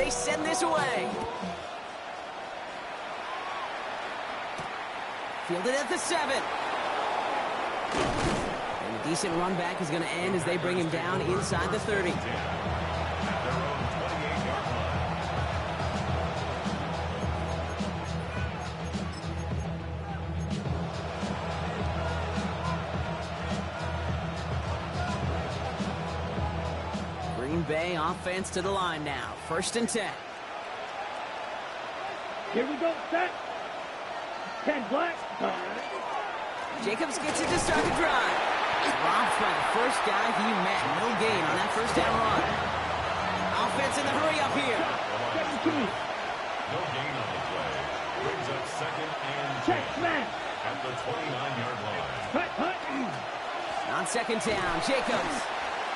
they send this away. Fielded at the 7. And a decent run back is going to end as they bring him down inside the 30. Green Bay offense to the line now. 1st and 10. Here we go, set. 10 black. Jacobs gets it to start the drive. Robbed by the first guy he met. No gain on that 1st down run. Offense in the hurry up here. 17. No gain on the play. Brings up 2nd and 10 Check, smash. at the 29-yard line. Hut, hut. On 2nd down, Jacobs.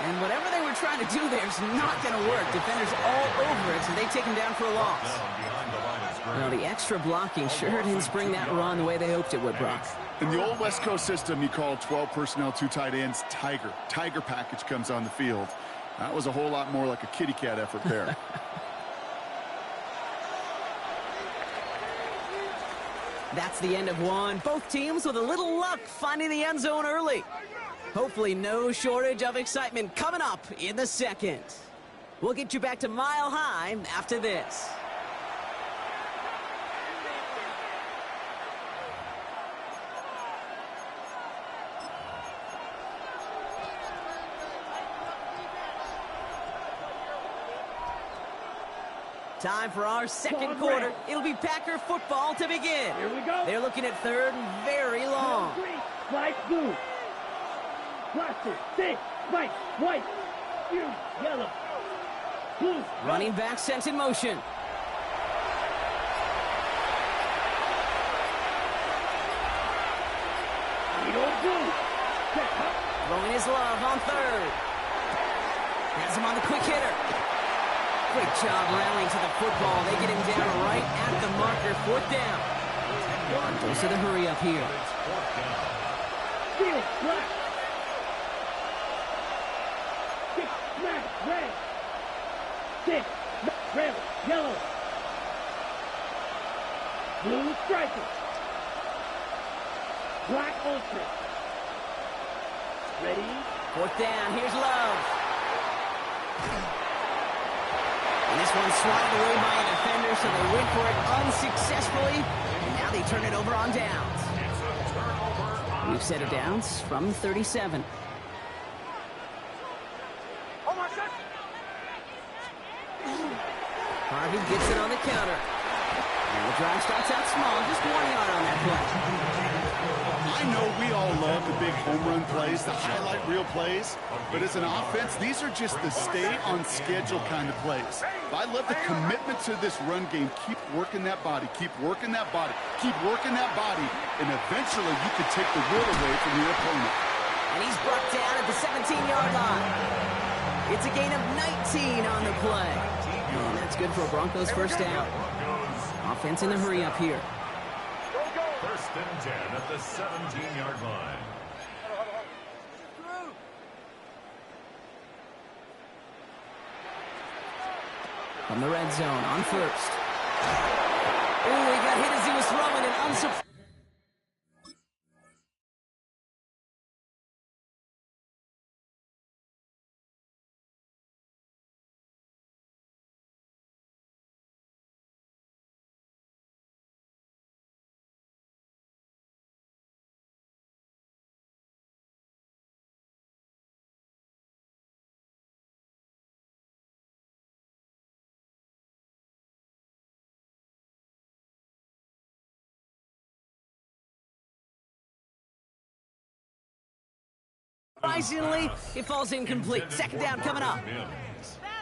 And whatever they were trying to do there is not going to work. Defenders all over it, so they take him down for a loss. Down behind the line of scrimmage. Well, the extra blocking sure didn't spring that run the way they hoped it would, Brock. In the old West Coast system, you call 12 personnel, 2 tight ends, Tiger. Tiger package comes on the field. That was a whole lot more like a kitty cat effort there. That's the end of one. Both teams with a little luck finding the end zone early. Hopefully no shortage of excitement coming up in the 2nd. We'll get you back to Mile High after this. Time for our 2nd quarter. It'll be Packer football to begin. Here we go. They're looking at 3rd and very long. Green, white, blue. Blaster, 6, white, white, blue, yellow, blue. Running back sent in motion. Yellow, blue. Check, hut. Throwing his love on 3rd. Has him on the quick hitter. Great job rallying to the football. They get him down right at the marker. 4th down. Goes to the hurry up here. Steel, black. 6, smash, red. 6, red, yellow. Blue striker. Black ultra. Ready? 4th down. Here's Love. And this one's swatted away by a defender, so they went for it unsuccessfully. And now they turn it over on downs. We've set it downs from 37. Harvey gets it on the counter. And the drive starts out small, just 1 yard on that play. I know we all love the big home run plays, the highlight reel plays, but as an offense, these are just the stay-on-schedule kind of plays. I love the commitment to this run game. Keep working that body, keep working that body, keep working that body, and eventually you can take the will away from your opponent. And he's brought down at the 17-yard line. It's a gain of 19 on the play. And that's good for a Broncos 1st down. Offense in the hurry up here. 1st and 10 at the 17-yard line. From the red zone on 1st. Oh, he got hit as he was throwing an unsurprising. Surprisingly, it falls incomplete. 2nd down coming up.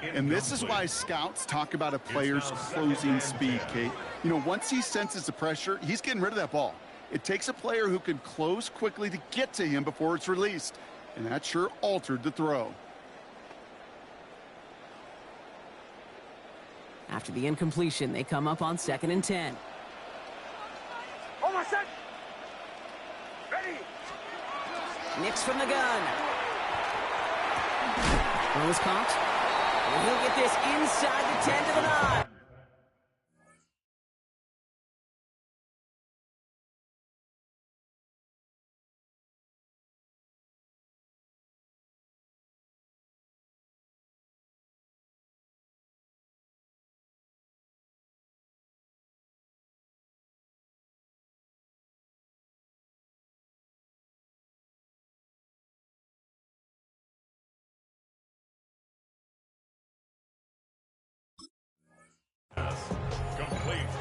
And this is why scouts talk about a player's closing speed, Kate. You know, once he senses the pressure, he's getting rid of that ball. It takes a player who can close quickly to get to him before it's released. And that sure altered the throw. After the incompletion, they come up on 2nd and 10. Hold on, set. Ready. Nix from the gun. Throw is caught. And he'll get this inside the 10 to the 9.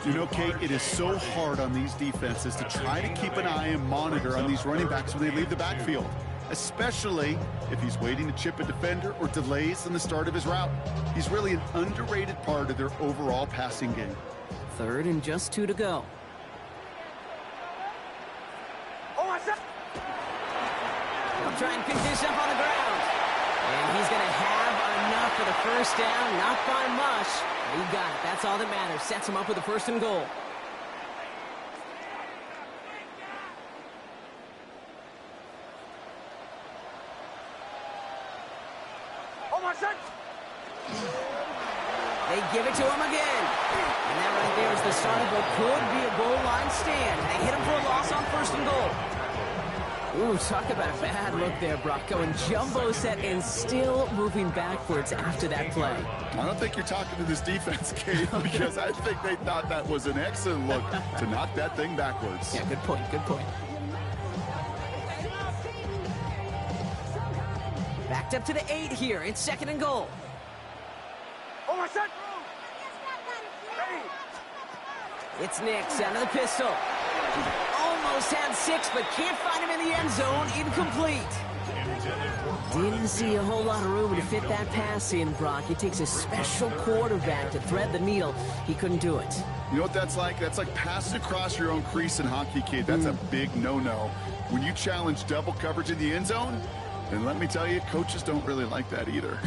You know, Kate, it is so hard on these defenses to try to keep an eye and monitor on these running backs when they leave the backfield, especially if he's waiting to chip a defender or delays in the start of his route. He's really an underrated part of their overall passing game. 3rd and just 2 to go. He'll try and pick this up on the ground. And he's going to have enough for the first down, not by much. He got it. That's all that matters. Sets him up with a 1st and goal. They give it to him again. And that right there is the start of what could be a goal line stand. They hit him for a loss on 1st and goal. Ooh, talk about a bad look there, Brock. Going jumbo set and still moving backwards after that play. I don't think you're talking to this defense, Kate, because I think they thought that was an excellent look to knock that thing backwards. Yeah, good point, good point. Backed up to the 8 here. It's 2nd and goal. It's Nix out of the pistol. Almost had 6, but can't find him in the end zone. Incomplete. Didn't see a whole lot of room to fit that pass in, Brock. It takes a special quarterback to thread the needle. He couldn't do it. You know what that's like? That's like passing across your own crease in hockey, Kate. That's a big no-no. When you challenge double coverage in the end zone, then let me tell you, coaches don't really like that either.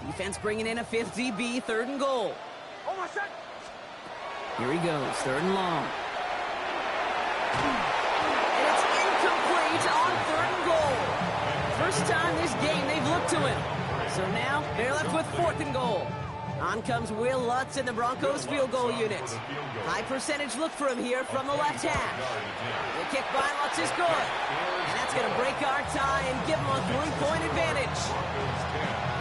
Defense bringing in a 5th DB, 3rd and goal. Here he goes, 3rd and long. And it's incomplete on 3rd and goal. First time this game they've looked to him. So now they're left with 4th and goal. On comes Will Lutz in the Broncos field goal unit. High percentage look for him here from the left hash. The kick by Lutz is good. And that's going to break our tie and give him a 3-point advantage.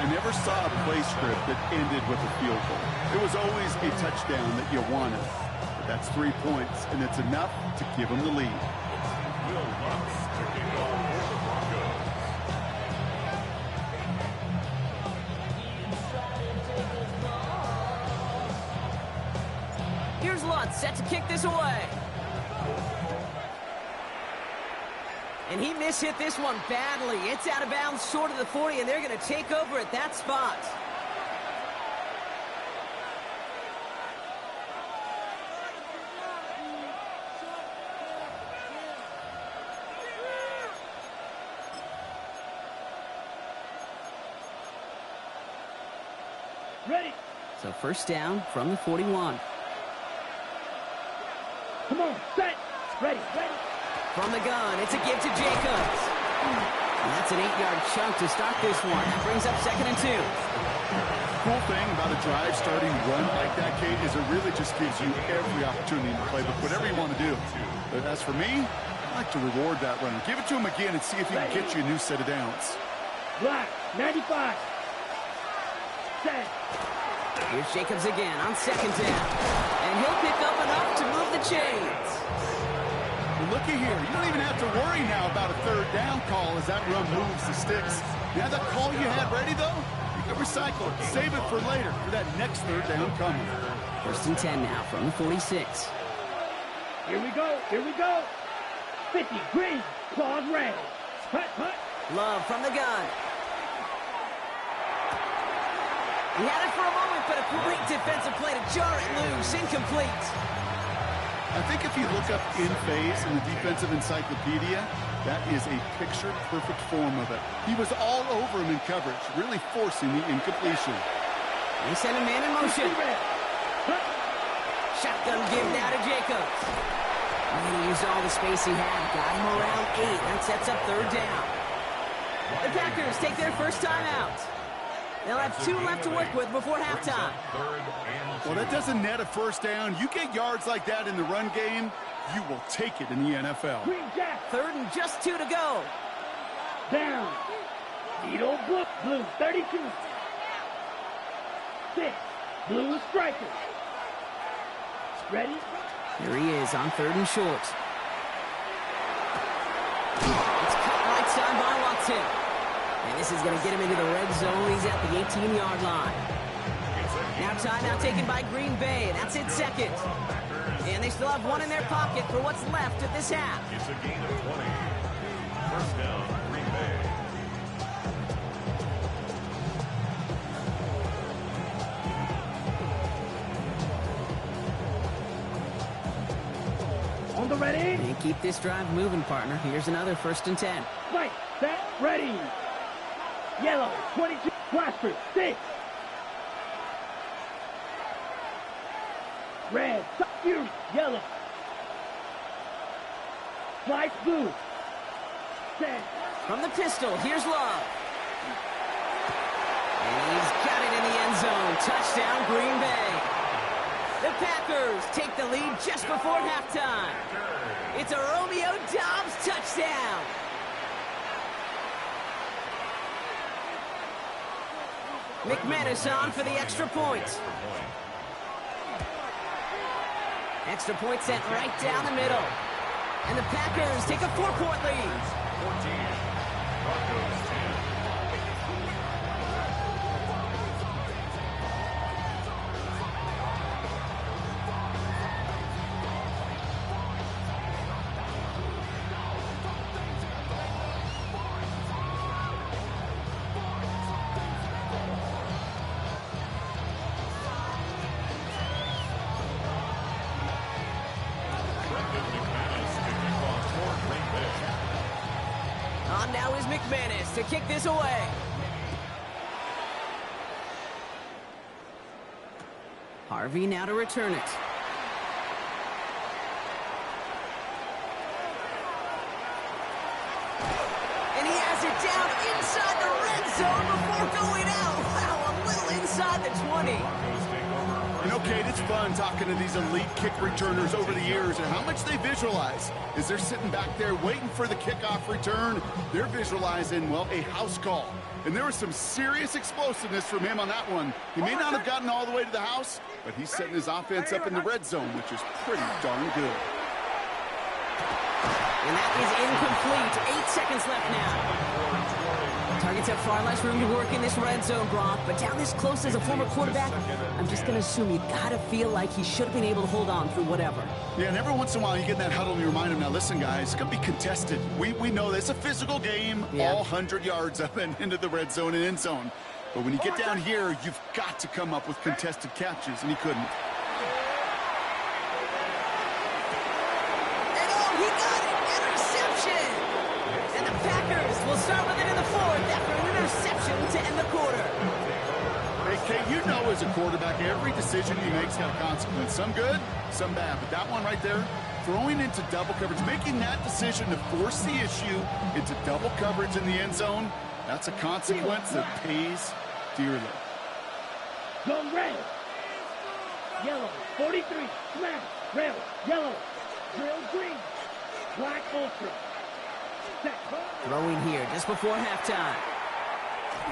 I never saw a play script that ended with a field goal. It was always a touchdown that you wanted. But that's 3 points, and it's enough to give them the lead. Here's Lutz, set to kick this away. And he mishit this one badly. It's out of bounds short of the 40, and they're going to take over at that spot. Ready. So 1st down from the 41. Come on, set. Ready, ready. From the gun, it's a give to Jacobs. And that's an 8-yard chunk to start this one. That brings up 2nd and 2. Cool thing about a drive starting run like that, Kate, is it really just gives you every opportunity to play with whatever you want to do. But as for me, I like to reward that run. Give it to him again and see if he can get you a new set of downs. Black, 95. Set. Here's Jacobs again on 2nd down. And he'll pick up enough to move the chains. Well, looky here. You don't even have to worry now about a 3rd down call as that run moves the sticks. You have that call you had ready, though? You can recycle it. Save it for later for that next 3rd down coming. 1st and 10 now from the 46. Here we go, here we go. 50, green, claws red. Hut, hut. Love from the gun. He had it for a moment, but a great defensive play to jar it loose. Incomplete. I think if you look up in phase in the defensive encyclopedia, that is a picture-perfect form of it. He was all over him in coverage, really forcing the incompletion. They send a man in motion. Shotgun give now to Jacobs. And he used all the space he had. Got him around 8. That sets up 3rd down. The Packers take their first time out. They'll have 2 left to work with before halftime. Well, that doesn't net a first down. You get yards like that in the run game, you will take it in the NFL. Green Jack. 3rd and just 2 to go. Down. Vito Blue 32. 6. Blue striker. Ready? Here he is on 3rd and short. It's cut right side by Watson. And this is going to get him into the red zone. He's at the 18-yard line. Now timeout taken by Green Bay. That's it, 2nd. And they still have 1 in their pocket for what's left of this half. It's a gain of 20. First down, Green Bay. On the ready. And keep this drive moving, partner. Here's another 1st and 10. Right, set, ready. Yellow, 22, Blaster, 6. Red, Fury, yellow. Slice blue. Set. From the pistol, here's Love. And he's got it in the end zone. Touchdown, Green Bay. The Packers take the lead just before halftime. It's a Romeo Doubs touchdown. McManus on for the extra point. Extra point sent right down the middle. And the Packers take a 4-point lead. 14. Broncos 10. On now is McManus to kick this away. Harvey now to return it. And he has it down inside the red zone before going out. Wow, a little inside the 20. You know, Kate, it's fun talking to these elite kick returners over the years and how much they visualize. As they're sitting back there waiting for the kickoff return, they're visualizing, well, a house call. And there was some serious explosiveness from him on that one. He may not have gotten all the way to the house, but he's setting his offense up in the red zone, which is pretty darn good. And that is incomplete. 8 seconds left now. Targets have far less room to work in this red zone, Brock, but down this close as a former quarterback, I'm just going to assume you got to feel like he should have been able to hold on through whatever. Yeah, and every once in a while you get in that huddle and you remind him, now listen, guys, it's going to be contested. We know this. It's a physical game, all 100 yards up and into the red zone and end zone. But when you get down here, you've got to come up with contested catches, and he couldn't. And oh, he got it! Interception! And the Packers will start with it in the 4th after an interception to end the quarter. Hey, Kate, you know as a quarterback, every decision he makes got a consequence. Some good, some bad. But that one right there, throwing into double coverage, making that decision to force the issue into double coverage in the end zone, that's a consequence that pays dearly. Go red. Yellow, 43, smash, red, yellow, drill green, black ultra. Set. Throwing here just before halftime.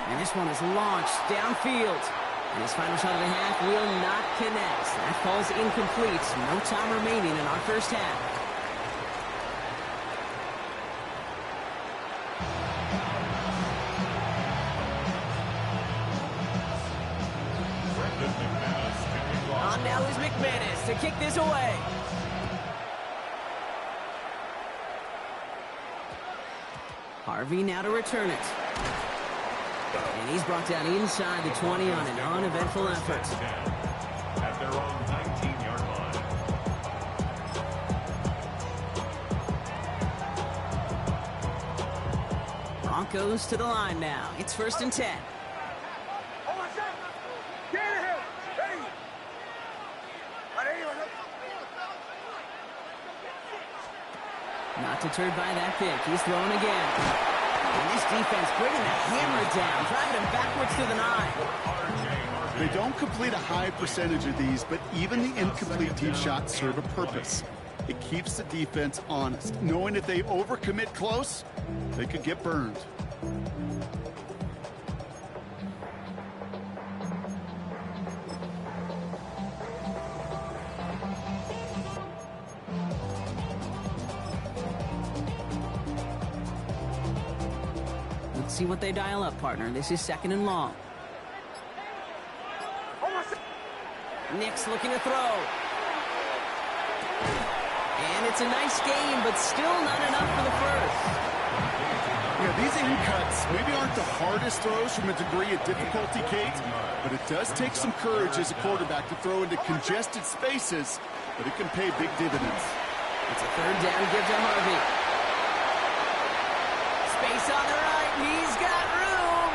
And this one is launched downfield. And his final shot of the half will not connect. That falls incomplete. No time remaining in our first half. On now is McManus to kick this away. Harvey now to return it. And he's brought down inside the 20 on an uneventful effort. At their own 19-yard line. Broncos to the line now. It's 1st and 10. Not deterred by that pick. He's throwing again. And this defense bringing the hammer down, driving him backwards to the 9. They don't complete a high percentage of these, but even the incomplete deep shots serve a purpose. It keeps the defense honest, knowing if they overcommit close, they could get burned. Let's see what they dial up, partner. This is 2nd and long. Nick's looking to throw. And it's a nice game, but still not enough for the first. Yeah, these in cuts maybe aren't the hardest throws from a degree of difficulty, Kate, but it does take some courage as a quarterback to throw into congested spaces, but it can pay big dividends. It's a 3rd down, give to Harvey. Space on the right, he's got room.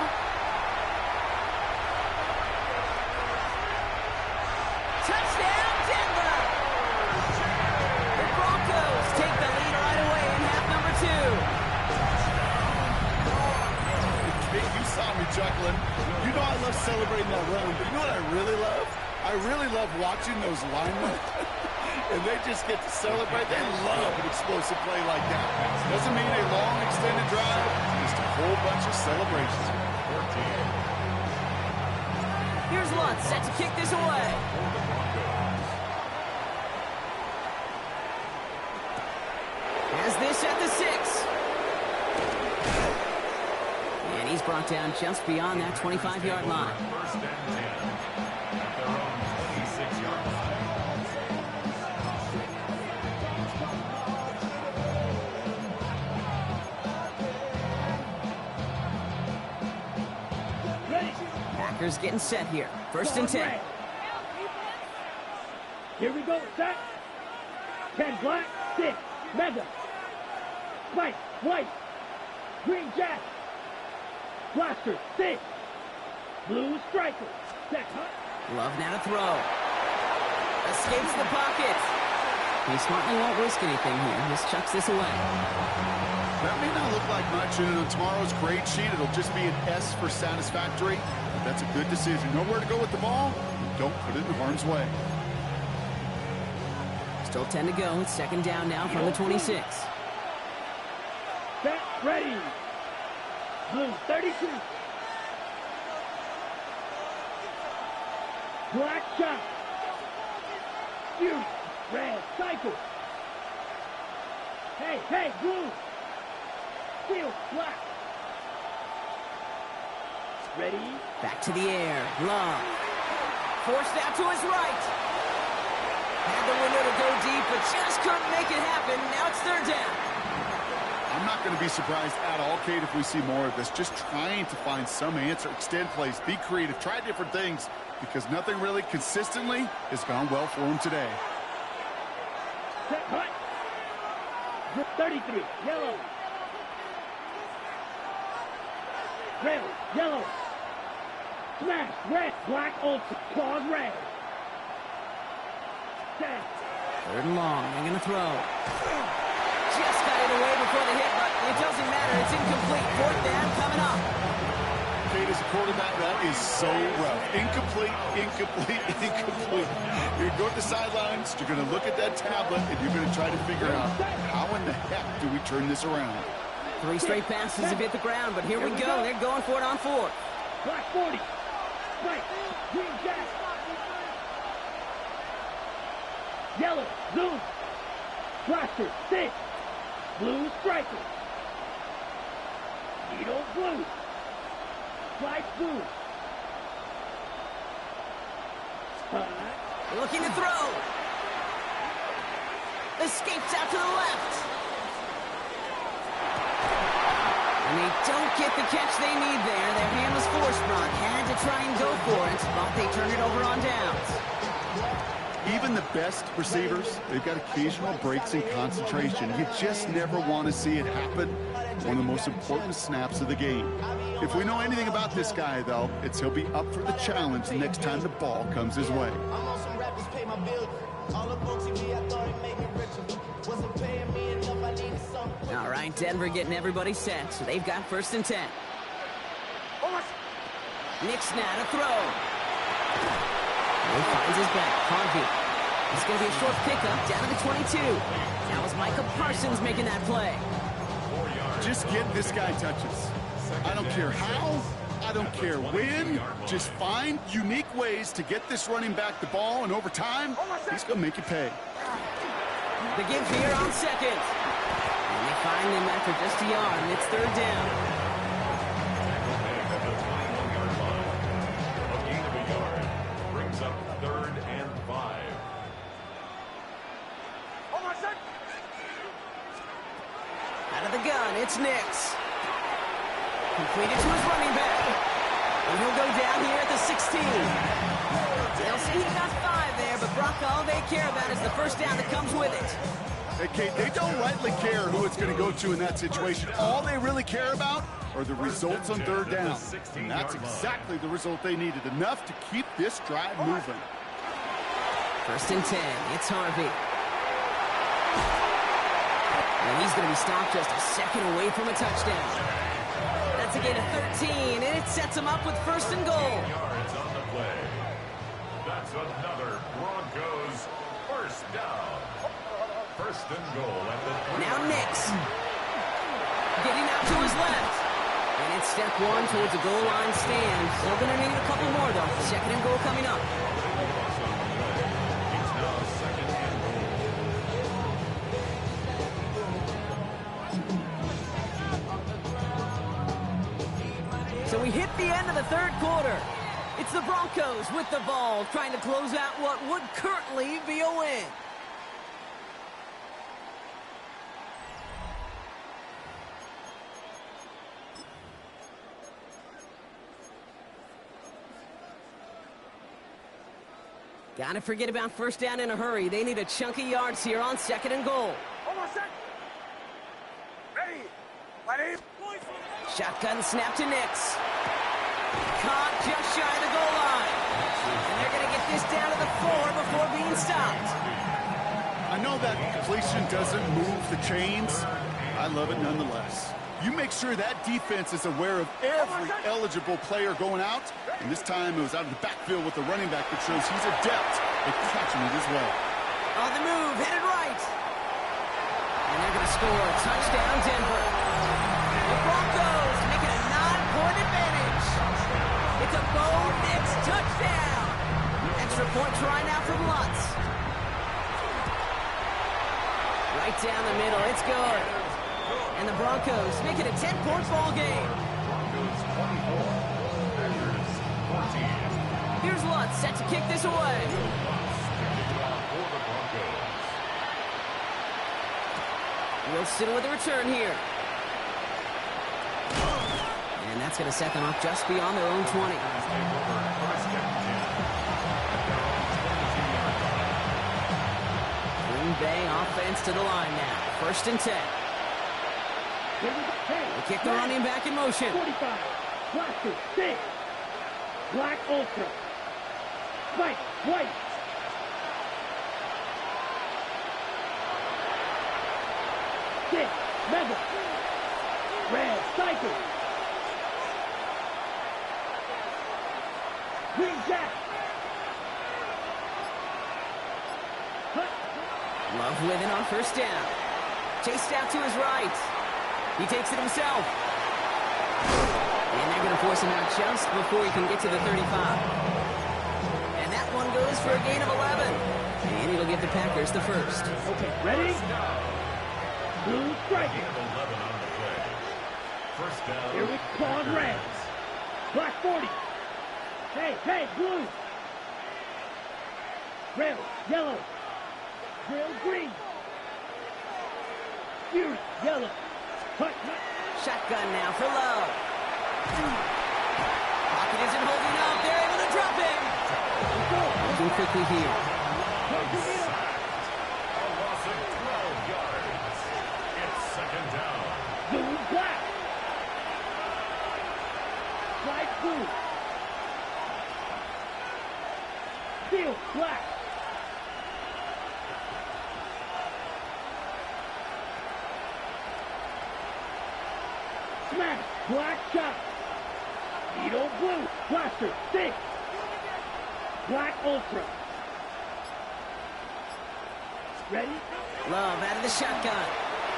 Touchdown, Denver! The Broncos take the lead right away in half number 2. You saw me chuckling. You know I love celebrating that run, but you know what I really love? I really love watching those linemen. And they just get to celebrate. They love an explosive play like that. Doesn't mean a long extended drive, just a whole bunch of celebrations. Here's Lunt, set to kick this away. Has this at the 6. And he's brought down just beyond that 25-yard line. First and 10 at their own 26-yard line. Packers getting set here. 1st and 10. Here we go, set. 10 black, 6, mega. White, white. Green jack. Blaster, 6. Blue striker, set. Love now to throw. Escapes the pocket. He smartly won't risk anything here. Just chucks this away. That may not look like much, and on tomorrow's grade sheet, it'll just be an S for satisfactory. But that's a good decision. Nowhere to go with the ball. Don't put it in harm's way. Still 10 to go. It's 2nd down now from the 26. Set, ready. Blue, 32. Black shot. Beauty, red, cycle. Hey, hey, blue. Steel, black. Ready? Back to the air. Love. Forced out to his right. Had the window to go deep, but just couldn't make it happen. Now it's 3rd down. I'm not going to be surprised at all, Kate, if we see more of this. Just trying to find some answer, extend plays, be creative, try different things, because nothing really consistently has gone well for him today. Set, hut. 33, yellow. Red, yellow. Smash, red, black, ultra, claws, red. Set. 3rd and long. They're going to throw. Just got it away before the hit, but it doesn't matter. It's incomplete. 4th down coming up. Kate, as a quarterback, that is so rough. Incomplete, incomplete, incomplete. You're going to go to the sidelines, you're going to look at that tablet, and you're going to try to figure out how in the heck do we turn this around. 3 straight passes have hit the ground, but here we go. They're going for it on 4th. Black 40. White. Green jack. Yellow. Blue. Blaster. 6. Blue striker. Needle blue. Slice blue. Looking to throw. Escapes out to the left. And they don't get the catch they need there. Their hand was forced, Brock. Had to try and go for it, but they turn it over on downs. Even the best receivers, they've got occasional breaks in concentration. You just never want to see it happen. One of the most important snaps of the game. If we know anything about this guy, though, it's he'll be up for the challenge the next time the ball comes his way. All right, right, Denver getting everybody set, so they've got 1st and 10. Nick's now to throw. He finds his back. Harvey. It's going to be a short pickup down to the 22. That was Micah Parsons making that play. Just get this guy touches. I don't care how, I don't care when. Just find unique ways to get this running back the ball, and over time, he's going to make you pay. The give here on 2nd. And they find him after just a yard, and it's 3rd down. A gain of a yard brings up 3rd and 5. Out of the gun, it's Nix. Completed to his running back. And he'll go down here at the 16. They'll say he got 5 there, but Brock, all they care about is the 1st down that comes with it. Hey, Kate, they don't rightly care who it's going to go to in that situation. All they really care about are the results on 3rd down. And that's exactly the result they needed. Enough to keep this drive moving. 1st and 10. It's Harvey. And he's going to be stopped just a second away from a touchdown. That's a gain of 13, and it sets him up with 1st and goal. Yards on the play. That's another Broncos 1st down. 1st and goal at the 3. Now Nix. Getting out to his left. And it's step 1 towards a goal line stand. Still going to need a couple more, though. 2nd and goal coming up. It's now 2nd and goal. So we hit the end of the 3rd quarter. It's the Broncos with the ball, trying to close out what would currently be a win. Gotta forget about 1st down in a hurry. They need a chunk of yards here on 2nd and goal. Shotgun snap to Nix. Caught just shy of the goal line. And they're going to get this down to the 4 before being stopped. I know that completion doesn't move the chains. I love it nonetheless. You make sure that defense is aware of every eligible player going out. And this time it was out of the backfield with the running back that shows he's adept at catching it as well. On the move, headed right. And they're going to score a touchdown, Denver. The Broncos making a 9-point advantage. It's a Bo Nix touchdown. Extra point try now from Lutz. Right down the middle, it's good. And the Broncos make it a 10-point ball game. Broncos 24, Packers 14. Here's Lutz set to kick this away. For the Broncos. Wilson with a return here. And that's going to set them up just beyond their own 20. Green Bay offense to the line now. 1st and 10. They kick the running back in motion. 45. Blaster. 6. Black Ultra. Spike. White. Six. Metal. Red. Cycle. Green Jack. Love with it on 1st down. Chased out to his right. He takes it himself. And they're going to force him out just before he can get to the 35. And that one goes for a gain of 11. And it'll give the Packers the 1st. Okay, ready? Blue striking. 11 on the play. 1st down. Here we clawed Reds. Black 40. Hey, blue. Red, yellow. Grill green. Fury, yellow. Hut. Shotgun now for Lowe. Pocket isn't holding up. They're able to drop him. Moving quickly here. A loss of 12 yards. It's 2nd down. Blue, black. Light blue. Steel, black. Smash. Black shot. Needle blue. Blaster. 6. Black ultra. Ready? Love out of the shotgun.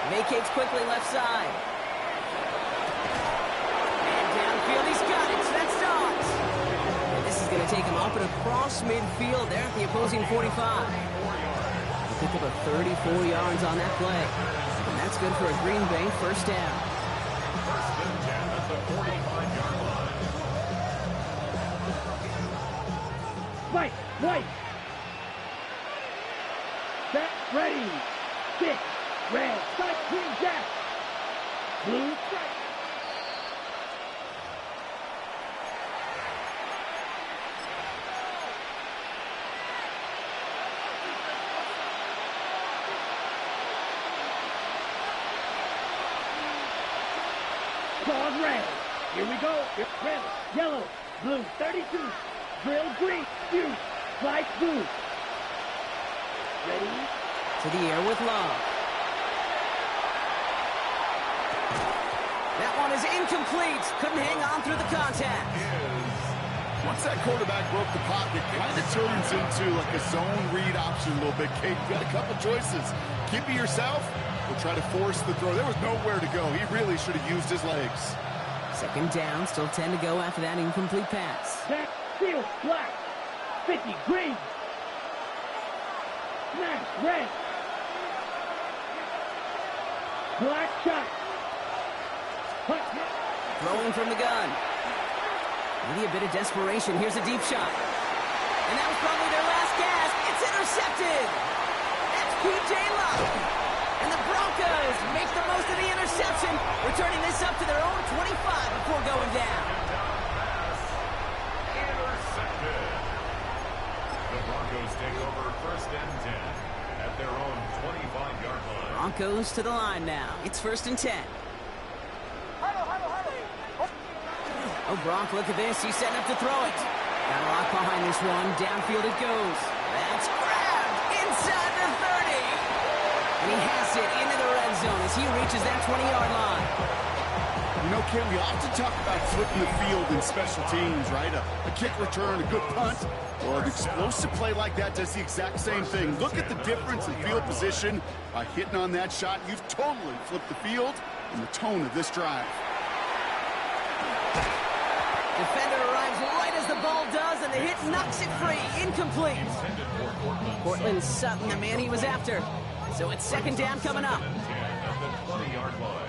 Vacates quickly left side. And downfield, he's got it. That's Dogs. And this is going to take him up and across midfield there at the opposing 45. He picked up a 34 yards on that play. And that's good for a Green Bay first down. First and 10 at the 45-yard line. White. Set. Ready. 6. Red. Strike. Green. Jack. Blue. Strike. Claws red. Here we go. Red, yellow, blue, 32. Drill green, juice, slice blue. Ready? To the air with Love. That one is incomplete. Couldn't hang on through the contact. Once that quarterback broke the pocket, kind of turns into like a zone read option a little bit. Kate, you got a couple choices. Keep it yourself or try to force the throw. There was nowhere to go. He really should have used his legs. Second down, still 10 to go after that incomplete pass. Jack, seal, black, 50, green. Smash, red. Black shot. Throwing from the gun. Maybe a bit of desperation. Here's a deep shot. And that was probably their last gasp. It's intercepted. That's P.J. Love. And the Broncos make the most of the interception, returning this up to their own 25 before going down. Intercepted. The Broncos take over first and 10 at their own 25-yard line. Broncos to the line now. It's first and 10. Oh, Gronk, look at this. He's setting up to throw it. Got a lock behind this one. Downfield it goes. That's grabbed inside the 30. And he has it into the red zone as he reaches that 20-yard line. You know, Ken, we often talk about flipping the field in special teams, right? A kick return, a good punt. Well, an explosive play like that does the exact same thing. Look at the difference in field position. By hitting on that shot, you've totally flipped the field and the tone of this drive. Defender arrives right as the ball does, and the hit knocks it free. Incomplete. Cortland Sutton, the man he was after. So it's second down coming up. At the 20-yard line.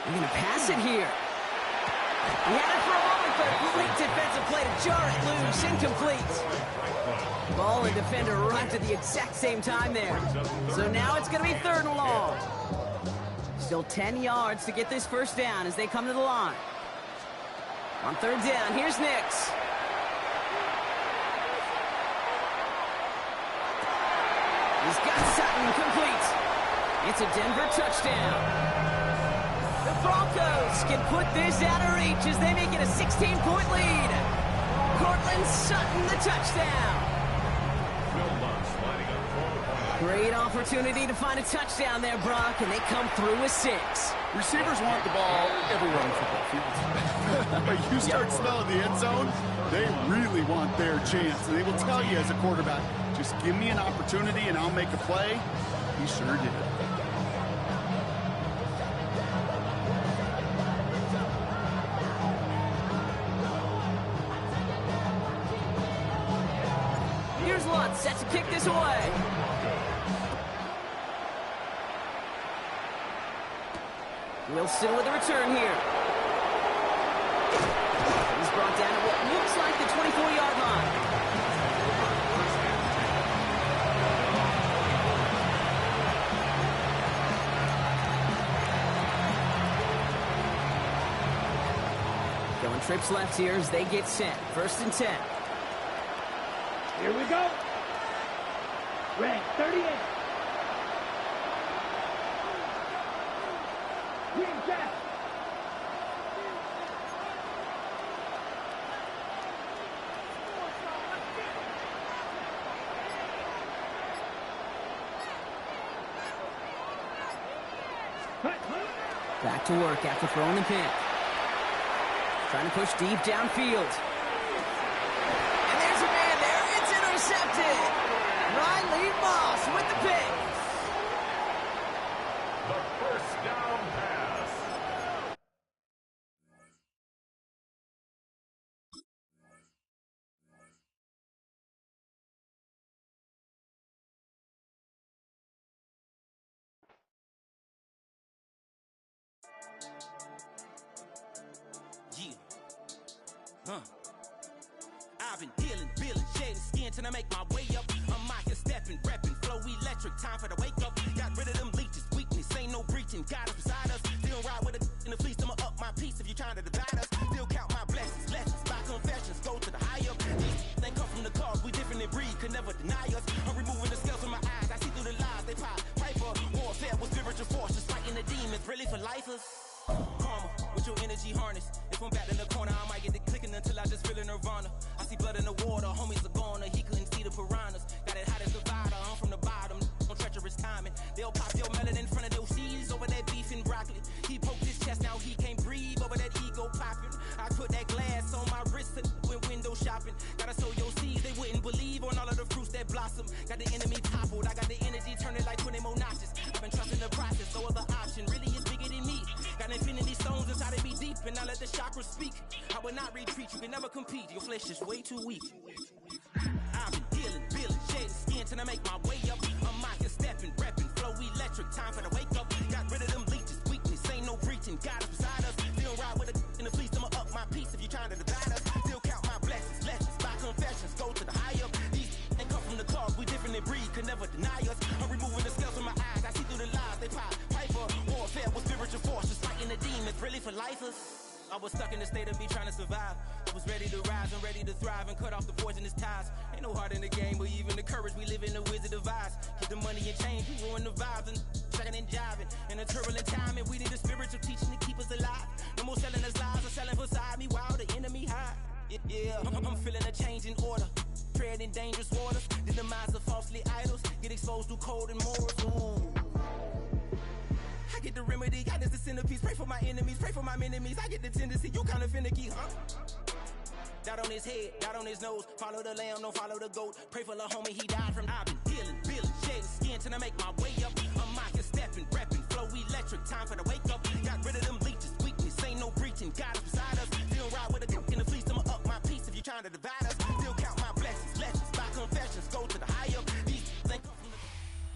They're going to pass it here. He had it for a moment, but great defensive play to jar it loose. Incomplete. Ball and defender arrived at the exact same time there. So now it's going to be third and long. Still 10 yards to get this first down as they come to the line. On third down, here's Nix. He's got Sutton complete. It's a Denver touchdown. The Broncos can put this out of reach as they make it a 16-point lead. Cortland Sutton, the touchdown. Great opportunity to find a touchdown there, Brock, and they come through with 6. Receivers want the ball everywhere on the football field. But you start smelling the end zone, they really want their chance. And they will tell you as a quarterback, just give me an opportunity and I'll make a play. He sure did. Here's Lutz set to kick this away. Wilson with a return here. He's brought down at what looks like the 24-yard line. Going trips left here as they get set. First and 10. Here we go. Red, 38. Green Jack. Back to work after throwing the pin. Trying to push deep downfield. And there's a man there. It's intercepted. Riley Moss with the pick. The first down pass. I've been healing, feeling, shedding skin till I make my way up. I'm out here stepping, repping, flow electric, time for the wake up. Got rid of them leeches, weakness, ain't no breaching. God is beside us, still ride with a in the fleece. I'ma up my piece if you're trying to divide us. Still count my blessings, lessons, by confessions, go to the higher. They come from the cause, we different in breed, could never deny us. I'm removing the scales from my eyes, I see through the lies, they pop. Piper, warfare with spiritual force, just fighting the demons, really for lifers. Karma, with your energy harness. If I'm back in the corner, I might get the clicking until I just feel a nirvana. I see blood in the water, homies are gone, he couldn't see the piranhas. Got it hot as divider, I'm from the bottom, on treacherous timing. They'll pop your melon in front of those seeds over that beef and broccoli. He poked his chest, now he can't breathe over that ego popping. I put that glass on my wrist and went window shopping. Gotta sow your seeds, they wouldn't believe on all of the fruits that blossom. Got the enemy toppled, I got the energy turning like 20 more notches. I've been trusting the process, no other option really is bigger than me. Got infinity stones inside of me deep, and I let the chakras speak. I will not retreat, you can never compete, your flesh is way too weak. I've been healing, feeling, shedding skin till I make my way up. I'm out here stepping, repping, flow electric, time for the wake up. Got rid of them leeches, weakness, ain't no breaching. God is beside us, still ride with a in the fleece. I'ma up my piece if you're trying to divide us. Still count my blessings, lessons, by confessions, go to the higher. These ain't come from the cause, we different in breed, could never deny us. I'm removing the scales from my eyes, I see through the lies, they pop. Piper, warfare with spiritual force, just fighting the demons, really for lifers. I was stuck in the state of me trying to survive. I was ready to rise and ready to thrive and cut off the poisonous ties. Ain't no heart in the game, but even the courage we live in the wizard of Oz. Get the money and change, we ruin the vibes and tracking and jiving. In a turbulent time, and we need a spiritual teaching to keep us alive. No more selling us lies or selling beside me while the enemy hide. Yeah, I'm feeling a change in order. Treading dangerous waters. The demise of falsely idols. Get exposed through cold and morals. Ooh. I get the remedy, God is the centerpiece. Pray for my enemies, pray for my enemies. I get the tendency, you kinda finicky, huh? Dot on his head, dot on his nose. Follow the lamb, don't follow the goat. Pray for the homie, he died from. I've been healing, feeling, shedding skin till I make my way up. I'm out here stepping, repping, flow electric, time for the wake up. Got rid of them leeches, weakness, ain't no breaching. God is beside us, still ride with a cook in the fleece. I'ma up my piece if you're trying to divide us. Still count my blessings, lessons, by confessions, go to the higher. These think.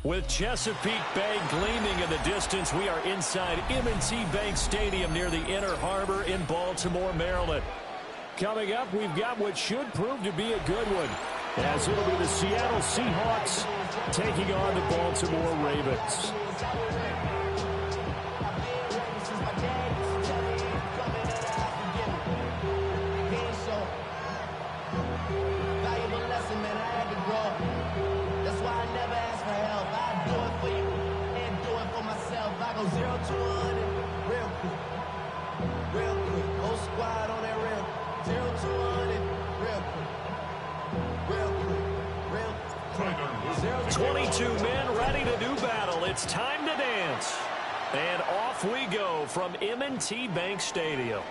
With Chesapeake Bay gleaming in the distance, we are inside M&T Bank Stadium near the Inner Harbor in Baltimore, Maryland. Coming up, we've got what should prove to be a good one, as it'll be the Seattle Seahawks taking on the Baltimore Ravens. I go 0 to 100 real quick, real quick. Whole squad on that real 0 to 100 real quick, real quick, real quick. 22 men ready to do battle. It's time to dance. And off we go from M&T Bank Stadium.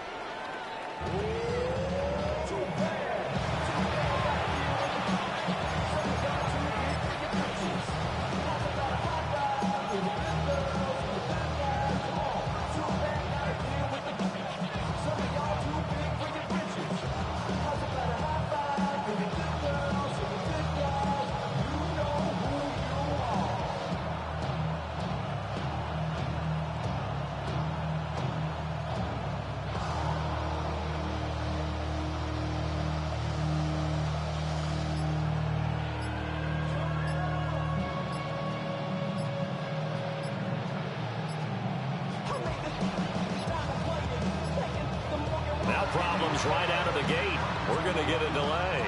Problems right out of the gate. We're going to get a delay.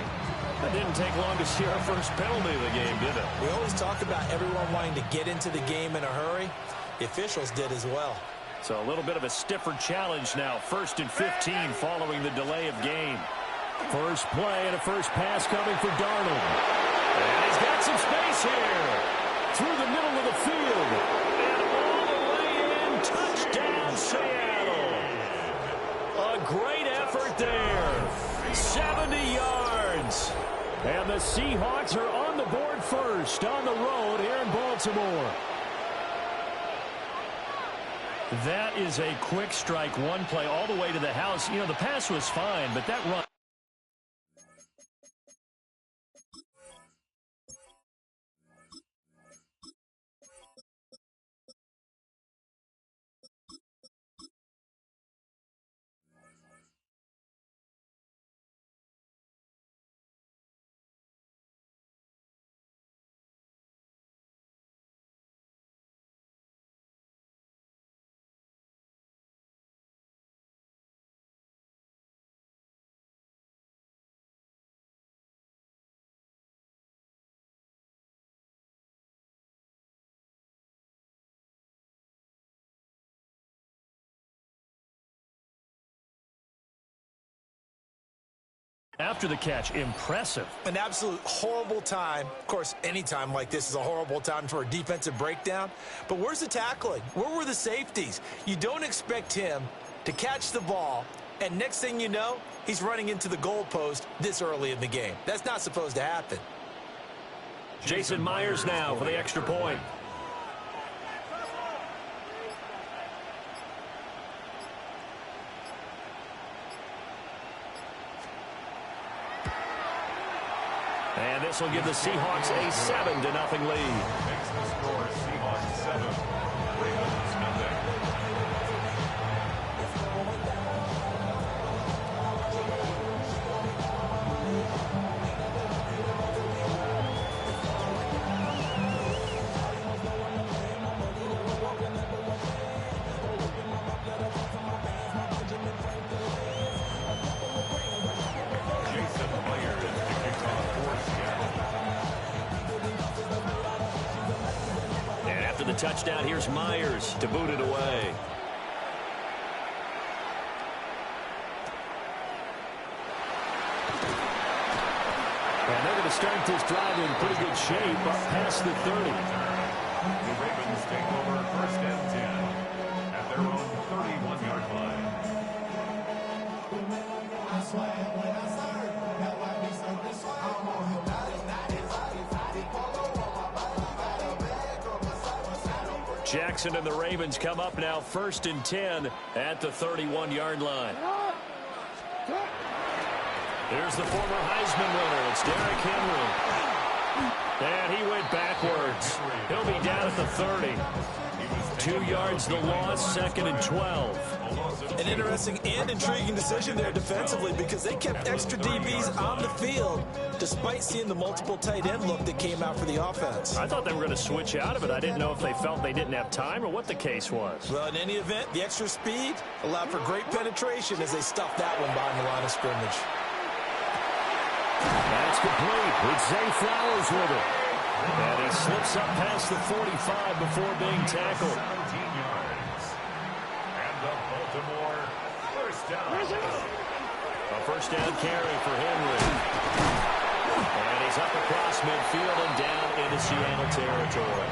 It didn't take long to see our first penalty of the game, did it? We always talk about everyone wanting to get into the game in a hurry. The officials did as well. So a little bit of a stiffer challenge now. 1st and 15 following the delay of game. First play and a first pass coming for Darnold. And he's got some space here. Through the middle of the field. And all the way in. effort there. 70 yards. And the Seahawks are on the board first on the road here in Baltimore. That is a quick strike, one play all the way to the house. You know, the pass was fine, but that run. After the catch, impressive. An absolute horrible time. Of course, any time like this is a horrible time for a defensive breakdown. But where's the tackling? Where were the safeties? You don't expect him to catch the ball, and next thing you know, he's running into the goalpost this early in the game. That's not supposed to happen. Jason Myers now for the extra point. And this will give the Seahawks a 7-0 lead. Makes the score Seahawks 7, Ravens nothing. The touchdown, here's Myers to boot it away. And they're going to start this drive in pretty good shape up past the 30. The Ravens take over first and 10 at their own 31-yard line. Jackson and the Ravens come up now first and 10 at the 31-yard line. Here's the former Heisman winner. It's Derrick Henry. And he went backwards. He'll be down at the 30. 2 yards the loss, 2nd and 12. An interesting and intriguing decision there defensively because they kept extra DBs on the field despite seeing the multiple tight end look that came out for the offense. I thought they were going to switch out of it. I didn't know if they felt they didn't have time or what the case was. Well, in any event, the extra speed allowed for great penetration as they stuffed that one behind the line of scrimmage. That's complete. It's Zay Flowers with it. And he slips up past the 45 before being tackled. 17 yards. And the Baltimore first down. A first down carry for Henry. And he's up across midfield and down into Seattle territory.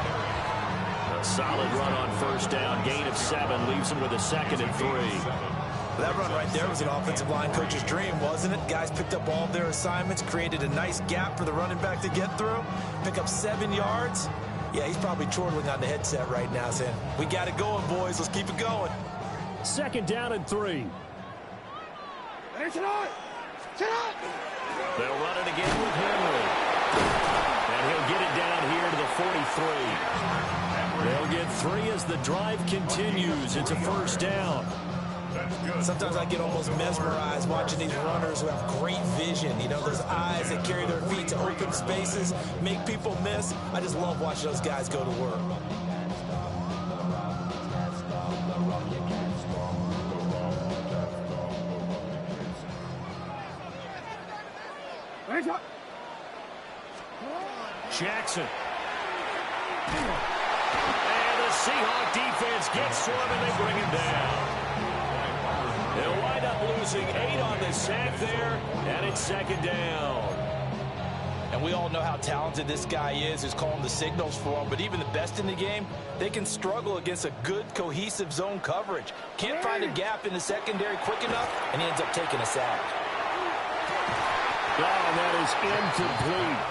A solid run on first down. Gain of 7 leaves him with a 2nd and 3. That run right there was an offensive line coach's dream, wasn't it? Guys picked up all of their assignments, created a nice gap for the running back to get through, pick up 7 yards. Yeah, he's probably chortling on the headset right now saying, we got it going, boys. Let's keep it going. 2nd down and 3. They'll run it again with Henry. And he'll get it down here to the 43. They'll get 3 as the drive continues. It's a first down. Sometimes I get almost mesmerized watching these runners who have great vision. You know, those eyes that carry their feet to open spaces, make people miss. I just love watching those guys go to work. Jackson. And the Seahawk defense gets to him and they bring him down. They'll wind up losing 8 on the sack there, and it's 2nd down. And And we all know how talented this guy is who's calling the signals for him. But even the best in the game, they can struggle against a good, cohesive zone coverage. Can't find a gap in the secondary quick enough, and he ends up taking a sack. Oh, that is incomplete.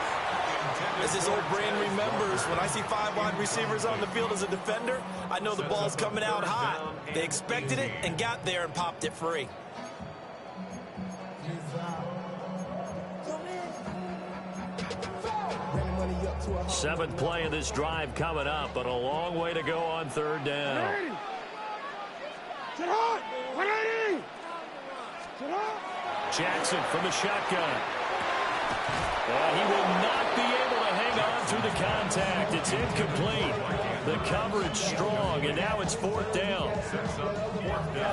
As his old brain remembers, when I see 5 wide receivers on the field as a defender, I know the ball's coming out hot. They expected it and got there and popped it free. Seventh play of this drive coming up, but a long way to go on third down. Jackson from the shotgun. He will not be able to hang on through the contact. It's incomplete. The coverage strong, and now it's fourth down.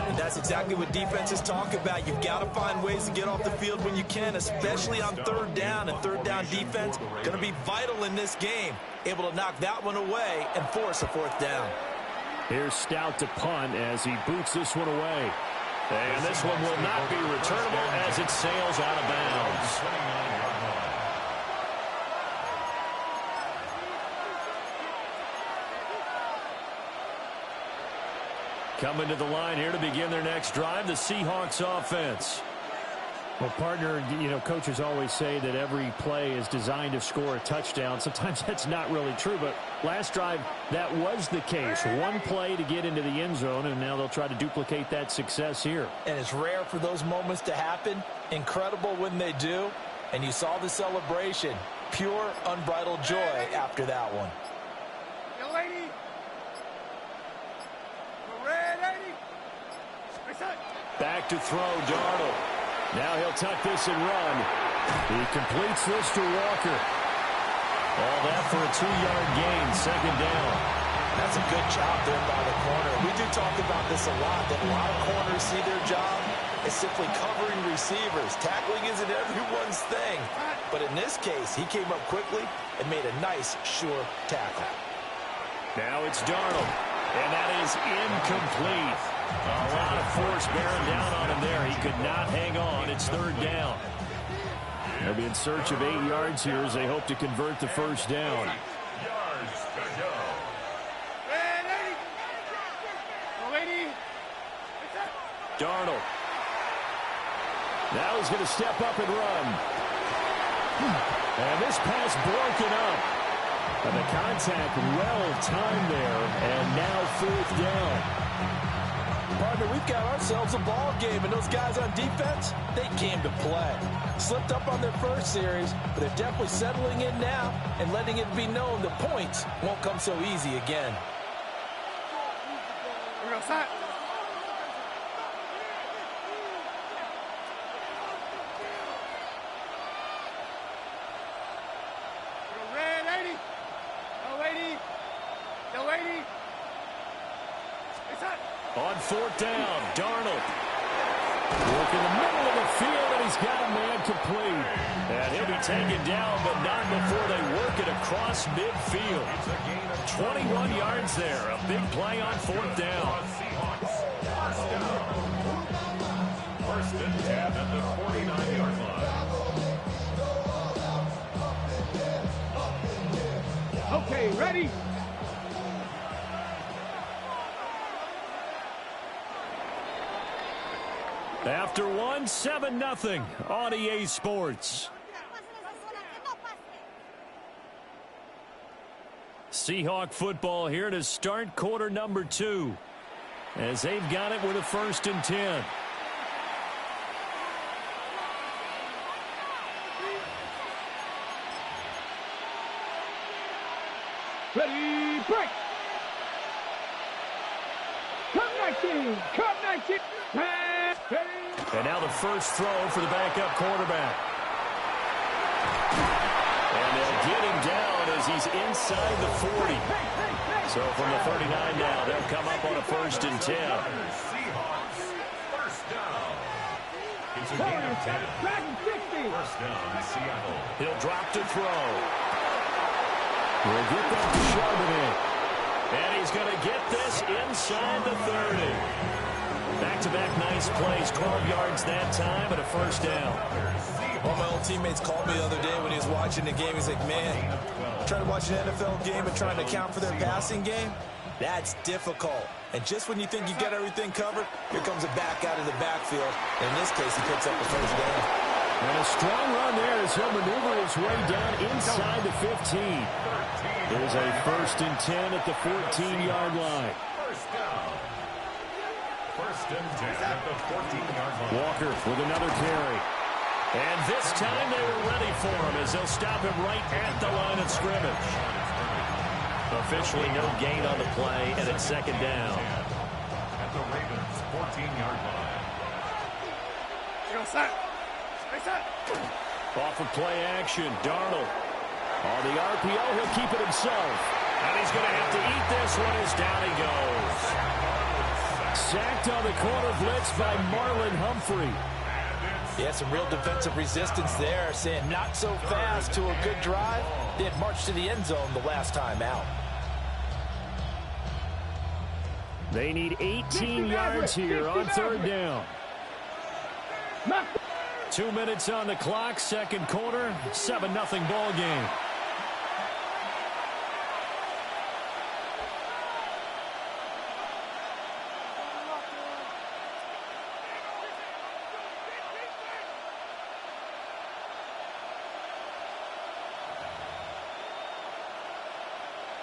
And that's exactly what defenses talk about. You've got to find ways to get off the field when you can, especially on third down. And third down defense going to be vital in this game. Able to knock that one away and force a fourth down. Here's Stout to punt as he boots this one away. And this one will not be returnable as it sails out of bounds. Coming to the line here to begin their next drive, the Seahawks offense. Well, partner, coaches always say that every play is designed to score a touchdown. Sometimes that's not really true, but last drive, that was the case. One play to get into the end zone, and now they'll try to duplicate that success here. And it's rare for those moments to happen. Incredible when they do. And you saw the celebration. Pure, unbridled joy after that one. Yo, lady. Back to throw, Darnold. Now he'll tuck this and run. He completes this to Walker. All that for a 2-yard gain, second down. That's a good job there by the corner. We do talk about this a lot, that a lot of corners see their job as simply covering receivers. Tackling isn't everyone's thing. But in this case, he came up quickly and made a nice, sure tackle. Now it's Darnold. And that is incomplete. A lot of force bearing down on him there. He could not hang on. It's third down. They'll be in search of 8 yards here as they hope to convert the first down. Darnold. Now he's going to step up and run. And this pass broken up. And the contact well-timed there, and now fourth down. Partner, we've got ourselves a ball game, and those guys on defense, they came to play. Slipped up on their first series, but they're definitely settling in now and letting it be known the points won't come so easy again. We're going to start. On fourth down, Darnold. Work in the middle of the field, and he's got a man complete. And he'll be taken down, but not before they work it across midfield. 21 yards there. A big play on fourth down. First and 10 at the 49-yard line. Okay, ready? After one, 7-0 on EA Sports. Seahawk football here to start quarter number 2 as they've got it with a 1st and 10. Ready, break! Come 19! Come 19! And now the first throw for the backup quarterback. And they'll get him down as he's inside the 40. So from the 39 now, they'll come up on a 1st and 10. Seahawks, first down. It's a gain of 10. First down, Seattle. He'll drop to throw. We'll get that to Charbonnet. And he's going to get this inside the 30. Back-to-back nice plays, 12 yards that time, and a first down. One of my old teammates called me the other day when he was watching the game. He's like, man, trying to watch an NFL game and trying to account for their passing game? That's difficult. And just when you think you get everything covered, here comes a back out of the backfield. In this case, he picks up the first down. And a strong run there as he'll maneuver his way down inside the 15. There's a 1st and 10 at the 14-yard line. First down. 1st and 10 at the 14-yard line. Walker with another carry. And this time they were ready for him as they'll stop him right at the line of scrimmage. Officially no gain on the play, and it's 2nd down. At the Ravens' 14-yard line. Off of play action, Darnold. On the RPO, he'll keep it himself. And he's going to have to eat this one as down he goes. Sacked on the corner blitz by Marlon Humphrey. Yeah, some real defensive resistance there, saying not so fast to a good drive. They had marched to the end zone the last time out. They need 18 yards here on 3rd down. 2 minutes on the clock, 2nd quarter, 7-0 ball game.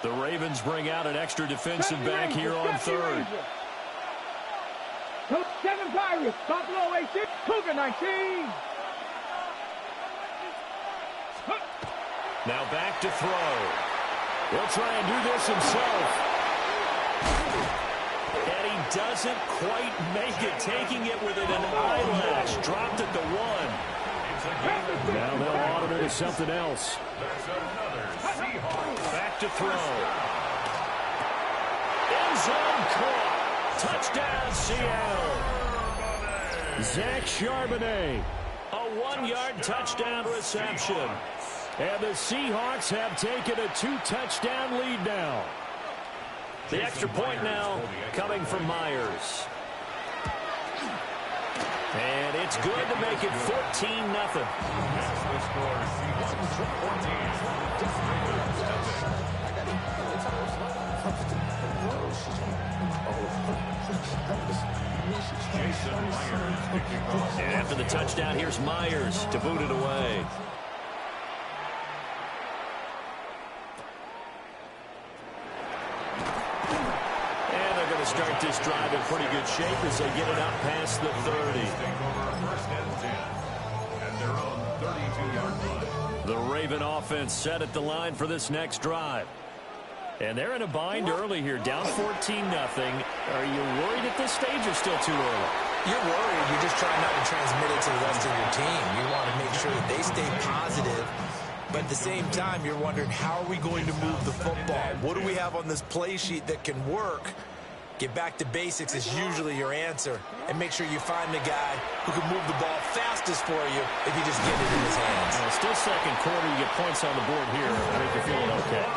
The Ravens bring out an extra defensive back here on 3rd. 7 Pirates, Buffalo 86, Cougar 19. Now back to throw. He'll try and do this himself. And he doesn't quite make it, taking it within an eyelash. Dropped at the 1. Now they'll audible to something else. That's another Seahawks. Back to throw. End zone caught. Touchdown, Seattle. Zach Charbonnet. A 1-yard touchdown reception. And the Seahawks have taken a 2-touchdown lead now. The extra point now coming from Myers. And it's good to make it 14-0. And after the touchdown, here's Myers to boot it away. And they're going to start this drive in pretty good shape as they get it up past the 30. The Raven offense set at the line for this next drive. And they're in a bind early here, down 14-0. Are you worried at this stage or still too early? You're worried. You're just trying not to transmit it to the rest of your team. You want to make sure that they stay positive. But at the same time, you're wondering, how are we going to move the football? What do we have on this play sheet that can work? Get back to basics is usually your answer. And make sure you find the guy who can move the ball fastest for you if you just get it in his hands. Well, still 2nd quarter. You get points on the board here. I think you're feeling okay.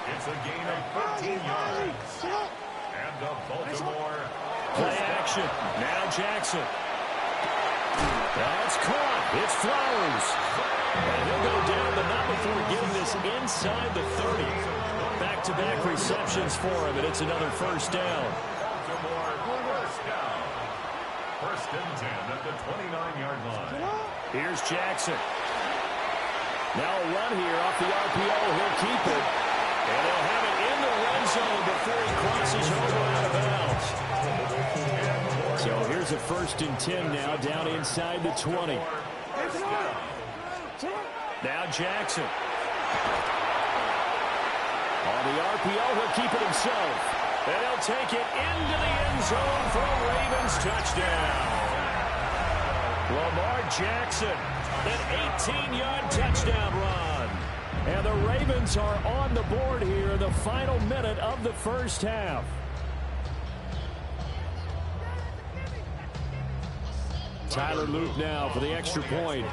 It's a gain of 13 yards. And the Baltimore. Play action. Now Jackson. That's caught. It's Flowers. And he'll go down, but not before getting this inside the 30. Back-to-back receptions for him, and it's another first down. Baltimore first down. 1st and 10 at the 29-yard line. Here's Jackson. Now a run here off the RPO. He'll keep it. And they'll have it in the red zone before he crosses over out of bounds. So here's a 1st and 10 now, down inside the 20. Now Jackson. On the RPO, he'll keep it himself. And he'll take it into the end zone for a Ravens touchdown. Lamar Jackson, an 18-yard touchdown run. And the Ravens are on the board here in the final minute of the first half. Tyler Luke now for the extra point.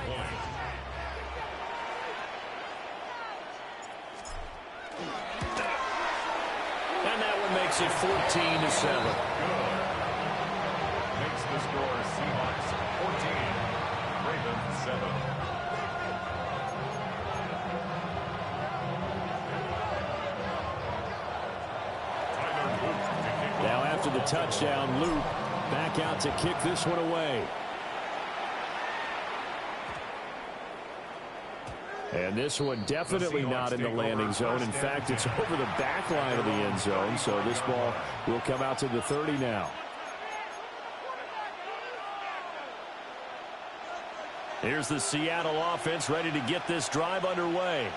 And that one makes it 14-7. Makes the score Seahawks 14, Ravens 7. Now after the touchdown, Luke back out to kick this one away. And this one definitely not in the landing zone. In fact, it's over the back line of the end zone, so this ball will come out to the 30 now. Here's the Seattle offense ready to get this drive underway.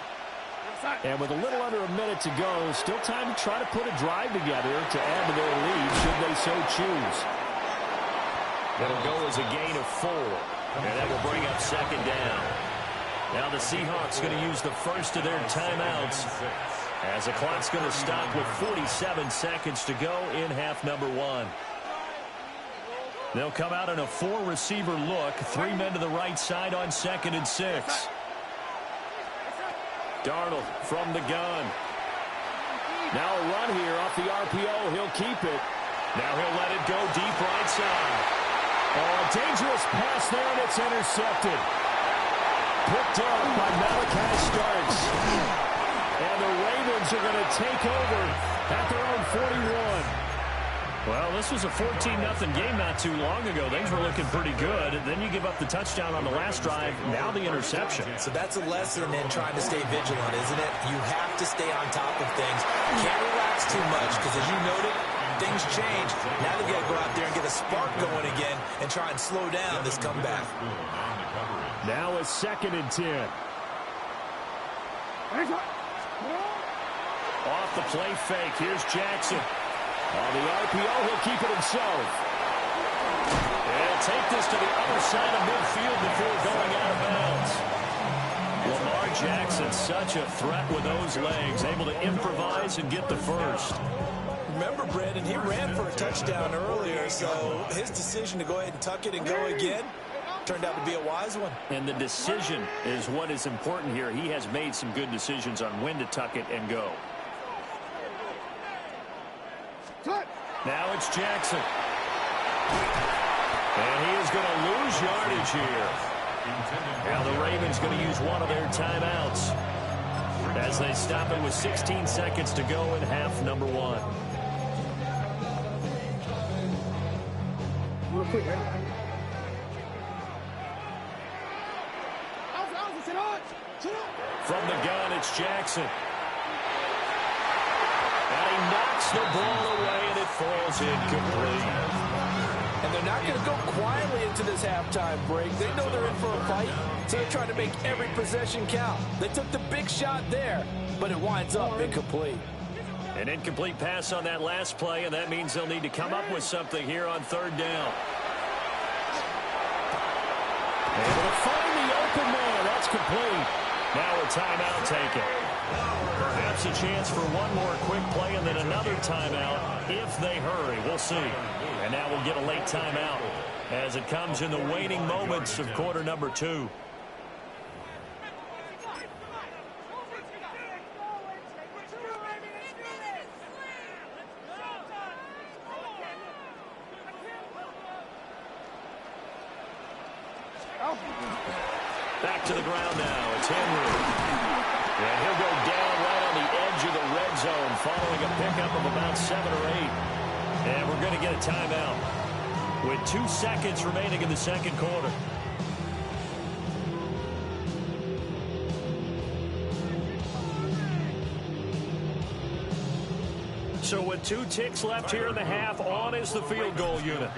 And with a little under a minute to go, still time to try to put a drive together to add to their lead should they so choose. It'll go as a gain of 4, and that will bring up second down. Now the Seahawks going to use the first of their timeouts as the clock's going to stop with 47 seconds to go in half number 1. They'll come out in a 4-receiver look, 3 men to the right side on 2nd and 6. Darnold from the gun. Now a run here off the RPO. He'll keep it. Now he'll let it go deep right side. Oh, a dangerous pass there, and it's intercepted. Picked up by Malachi Starks. And the Ravens are going to take over at their own 41. Well, this was a 14-0 game not too long ago. Things were looking pretty good. Then you give up the touchdown on the last drive. Now the interception. So that's a lesson in trying to stay vigilant, isn't it? You have to stay on top of things. Can't relax too much because, as you noted, things change. Now they've got to go out there and get a spark going again and try and slow down this comeback. Now it's 2nd and 10. Off the play fake. Here's Jackson. On the RPO, he'll keep it himself. And take this to the other side of midfield before going out of bounds. Lamar Jackson, such a threat with those legs, able to improvise and get the first. Remember, Brandon, he ran for a touchdown earlier, so his decision to go ahead and tuck it and go again turned out to be a wise one. And the decision is what is important here. He has made some good decisions on when to tuck it and go. Now it's Jackson. And he is going to lose yardage here. Now the Ravens going to use one of their timeouts as they stop it with 16 seconds to go in half number 1. From the gun, it's Jackson. And he knocks the ball away, and it falls incomplete. And they're not going to go quietly into this halftime break. They know they're in for a fight, so they're trying to make every possession count. They took the big shot there, but it winds up incomplete. An incomplete pass on that last play, and that means they'll need to come up with something here on 3rd down. Able to find the open man. That's complete. Now a timeout taken. Perhaps a chance for one more quick play and then another timeout if they hurry. We'll see. And now we'll get a late timeout as it comes in the waning moments of quarter number 2. Back to the ground now. It's Henry. And he'll go down right on the edge of the red zone following a pickup of about 7 or 8. And we're going to get a timeout with 2 seconds remaining in the second quarter. So with 2 ticks left here in the half, on is the field goal unit.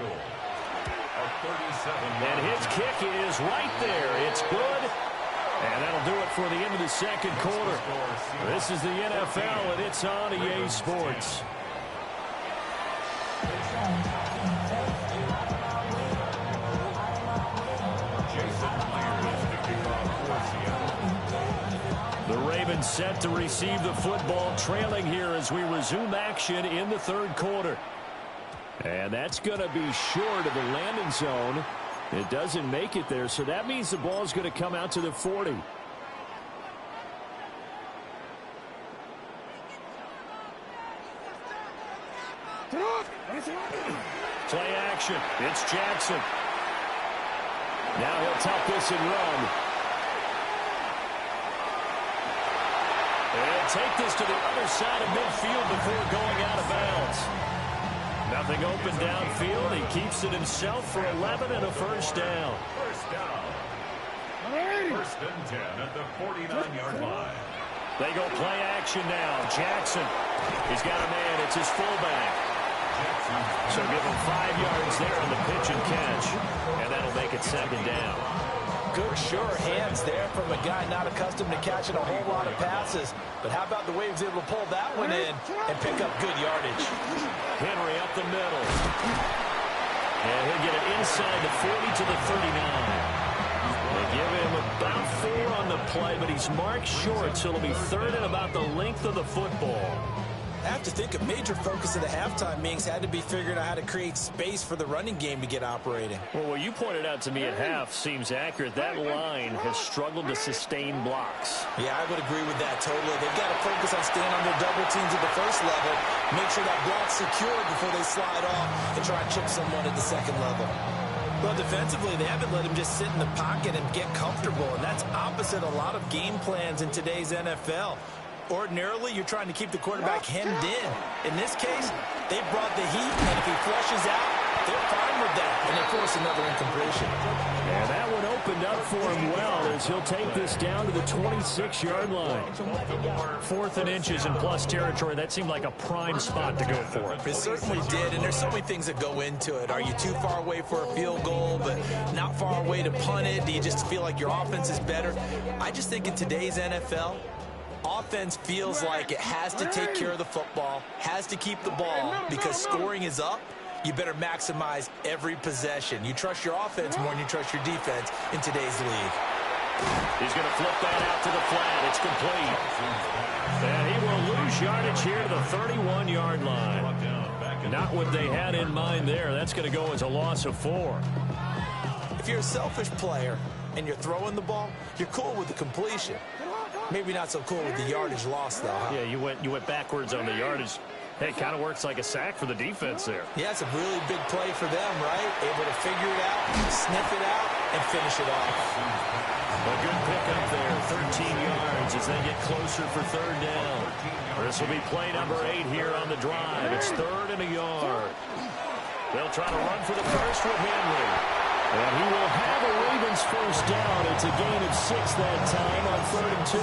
And his kick is right there. It's good. And that'll do it for the end of the second quarter. This is the NFL, and it's on EA Sports. The Ravens set to receive the football, trailing here as we resume action in the third quarter. And that's going to be short of the landing zone. It doesn't make it there, so that means the ball is going to come out to the 40. Play action. It's Jackson. Now he'll tuck this and run. And take this to the other side of midfield before going out of bounds. Nothing open downfield. He keeps it himself for 11 and a first down. First down. First and 10 at the 49-yard line. They go play action now. Jackson. He's got a man. It's his fullback. So give him 5 yards there on the pitch and catch. And that'll make it second down. Good, sure hands there from a guy not accustomed to catching a whole lot of passes. But how about the way he was able to pull that one in and pick up good yardage? Henry up the middle. And he'll get it inside the 40 to the 39. They give him about 4 on the play, but he's marked short, so it'll be third and about the length of the football. I have to think a major focus of the halftime meetings had to be figuring out how to create space for the running game to get operating. Well, what you pointed out to me at half seems accurate. That line has struggled to sustain blocks. Yeah, I would agree with that totally. They've got to focus on staying on their double teams at the first level, make sure that block's secured before they slide off and try and chip someone at the second level. Well, defensively, they haven't let him just sit in the pocket and get comfortable, and that's opposite a lot of game plans in today's NFL. Ordinarily, you're trying to keep the quarterback hemmed in. In this case, they brought the heat, and if he flushes out, they're fine with that, and they force another incompletion. And that one opened up for him well as he'll take this down to the 26-yard line. 4th and inches in plus territory. That seemed like a prime spot to go for. It certainly did, and there's so many things that go into it. Are you too far away for a field goal, but not far away to punt it? Do you just feel like your offense is better? I just think in today's NFL, offense feels like it has to take care of the football, has to keep the ball, because scoring is up. You better maximize every possession. You trust your offense more than you trust your defense in today's league. He's going to flip that out to the flat. It's complete. And he will lose yardage here to the 31-yard line. Not what they had in mind there. That's going to go as a loss of 4. If you're a selfish player and you're throwing the ball, you're cool with the completion. Maybe not so cool with the yardage loss, though. Huh? Yeah, you went backwards on the yardage. Hey, kind of works like a sack for the defense there. Yeah, it's a really big play for them, right? Able to figure it out, sniff it out, and finish it off. A good pickup there, 13 yards as they get closer for third down. This will be play number 8 here on the drive. It's 3rd and a yard. They'll try to run for the first with Henry. And he will have a Ravens first down. It's a gain of 6 that time on 3rd and 2.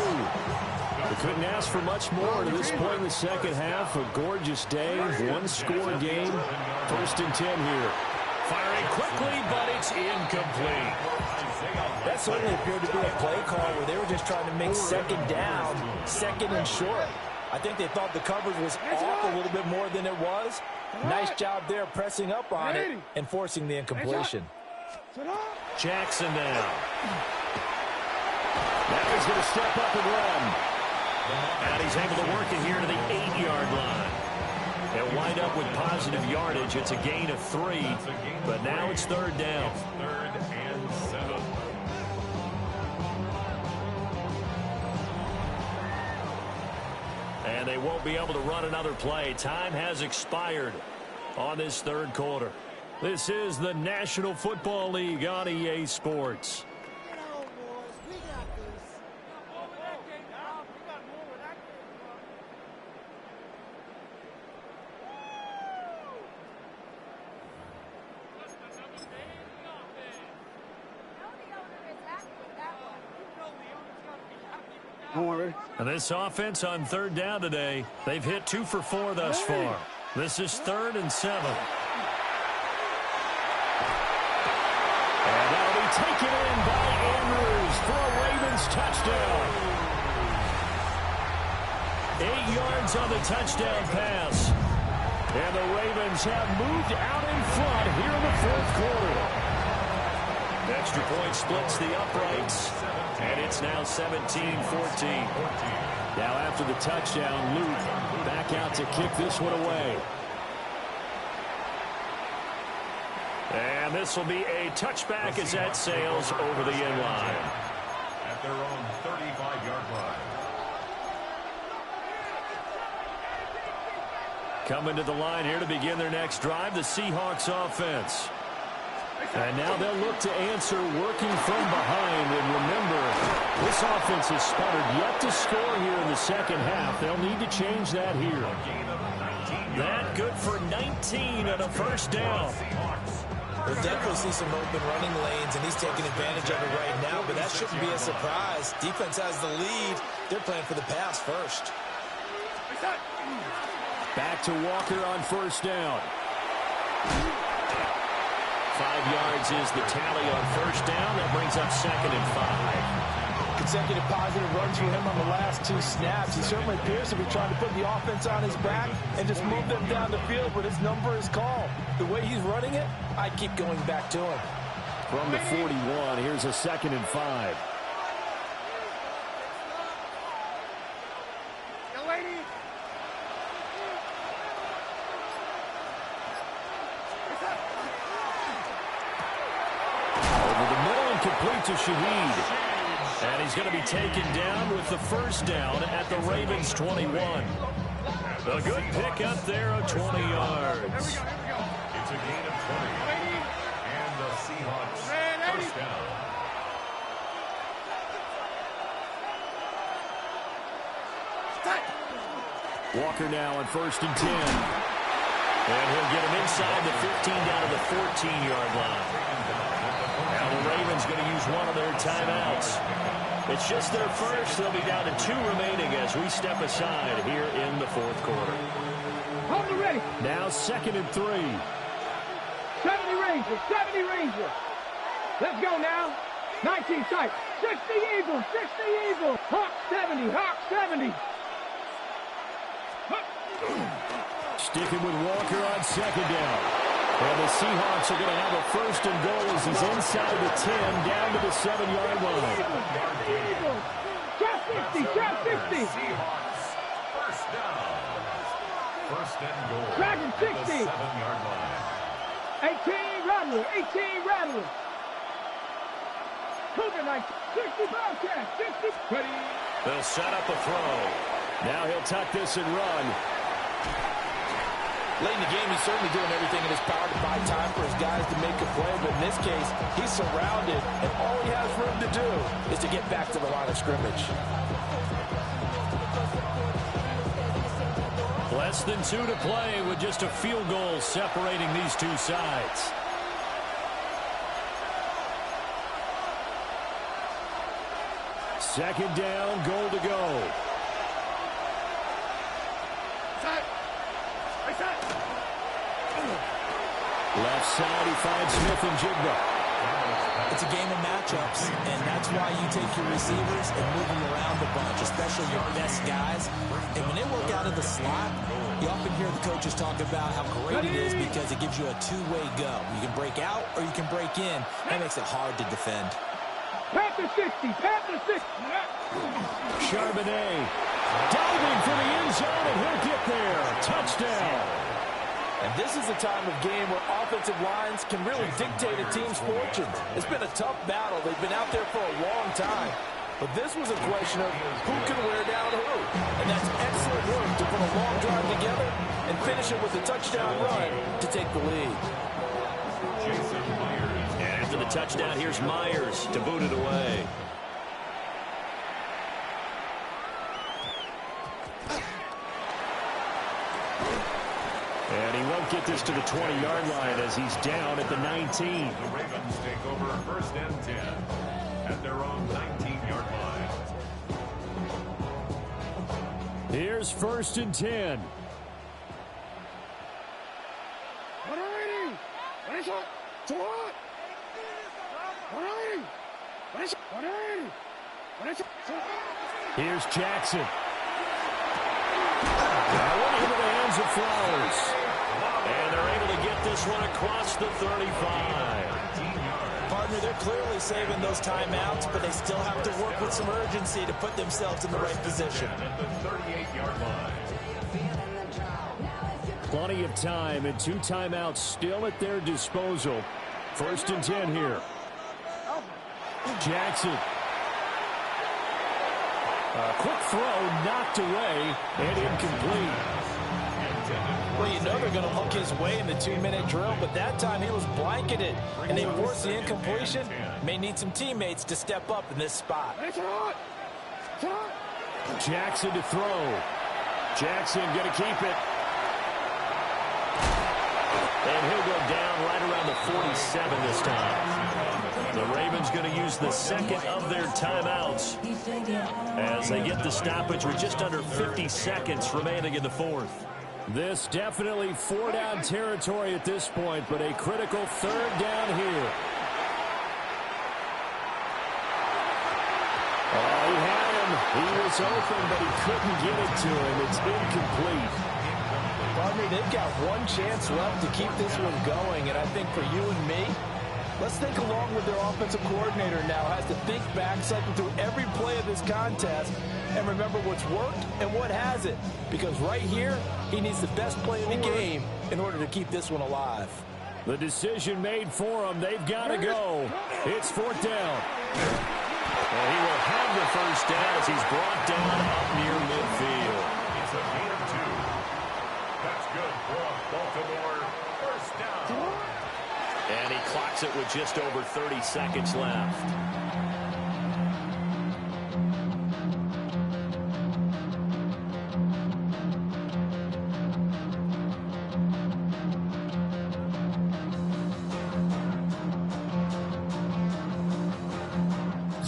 They couldn't ask for much more to this point in the second half. A gorgeous day, one-score game. 1st and 10 here. Firing quickly, but it's incomplete. That certainly appeared to be a play call where they were just trying to make second down, 2nd and short. I think they thought the coverage was off a little bit more than it was. Nice job there pressing up on it and forcing the incompletion. Jackson now. Now he's going to step up and run. And he's able to work it here to the 8-yard line. They'll wind up with positive yardage. It's a gain of 3, but now it's 3rd down. 3rd and 7. And they won't be able to run another play. Time has expired on this 3rd quarter. This is the National Football League on EA Sports. And this offense on 3rd down today, they've hit 2 for 4 thus far. This is 3rd and 7. And that'll be taken in by Andrews for a Ravens touchdown. 8 yards on the touchdown pass. And the Ravens have moved out in front here in the 4th quarter. Extra point splits the uprights. And it's now 17-14. Now after the touchdown, Luke back out to kick this one away. And this will be a touchback as that sails over the end line. At their own 35-yard line. Coming to the line here to begin their next drive, the Seahawks offense. And now they'll look to answer working from behind. And remember, this offense has sputtered yet to score here in the second half. They'll need to change that here. That good for 19 and a first down. We'll definitely see some open running lanes, and he's taking advantage of it right now, but that shouldn't be a surprise. Defense has the lead. They're playing for the pass first. Back to Walker on first down. 5 yards is the tally on first down. That brings up 2nd and 5. Consecutive positive runs for him on the last 2 snaps. He certainly appears to be trying to put the offense on his back and just move them down the field, but his number is called. The way he's running it, I keep going back to him. From the 41, here's a 2nd and 5. Complete to Shaheed. And he's going to be taken down with the first down at the Ravens 21. A good pick up there of 20 yards. It's a gain of 20. And the Seahawks first down. Walker now on 1st and 10. And he'll get him inside the 15 down to the 14-yard line. Now the Ravens going to use one of their timeouts. It's just their first. They'll be down to 2 remaining as we step aside here in the 4th quarter. Hold it ready. Now 2nd and 3. 70 Rangers, 70 Rangers. Let's go now. 19 sight. 60 Eagles, 60 Eagles. Hawk 70, Hawk 70. Sticking with Walker on 2nd down. And the Seahawks are going to have a 1st and goal as he's inside the 10, down to the 7-yard line. Trap 50, trap 50. Seahawks first down. 1st and goal. Dragon 60. At the 7-yard line. 18 Rattler, 18 Rattler. Cougar 60 Bobcat, 60. Ready. They'll set up a throw. Now he'll tuck this and run. Late in the game, he's certainly doing everything in his power to buy time for his guys to make a play, but in this case, he's surrounded, and all he has room to do is to get back to the line of scrimmage. Less than 2 to play with just a field goal separating these two sides. Second down, goal to go. Left side, he finds Smith and Jigba. It's a game of matchups, and that's why you take your receivers and move them around a bunch, especially your best guys. And when they work out of the slot, you often hear the coaches talk about how great it is because it gives you a two-way go. You can break out or you can break in. That makes it hard to defend. Panther 60, Panther 60. Charbonnet diving for the end zone, and he'll get there. Touchdown. And this is a time of game where offensive lines can really dictate a team's fortunes. It's been a tough battle. They've been out there for a long time. But this was a question of who can wear down who. And that's excellent work to put a long drive together and finish it with a touchdown run to take the lead. And after the touchdown, here's Myers to boot it away. And he won't get this to the 20-yard line as he's down at the 19. The Ravens take over 1st and 10 at their own 19-yard line. Here's 1st and 10. Here's Jackson. That one into the hands of Flowers. And they're able to get this one across the 35. Partner, they're clearly saving those timeouts, but they still have to work with some urgency to put themselves in the right position. At the 38-yard line. Plenty of time and 2 timeouts still at their disposal. 1st and 10 here. Jackson. A quick throw knocked away and incomplete. Intended Well, you know they're going to look his way in the 2-minute drill, but that time he was blanketed, and they forced the incompletion. May need some teammates to step up in this spot. Jackson to throw. Jackson going to keep it. And he'll go down right around the 47 this time. The Ravens going to use the second of their timeouts as they get the stoppage with just under 50 seconds remaining in the fourth. This definitely 4-down territory at this point, but a critical 3rd down here. Oh, he had him. He was open, but he couldn't get it to him. It's incomplete. Partner, they've got one chance left to keep this one going, and I think for you and me, let's think along with their offensive coordinator now. Has to think back, cycle through every play of this contest, and remember what's worked and what hasn't. Because right here, he needs the best play of the game in order to keep this one alive. The decision made for him. They've got to go. It's 4th down. And he will have the 1st down as he's brought down up near midfield. It's a gain of 2. That's good for Baltimore. 1st down. And he clocks it with just over 30 seconds left.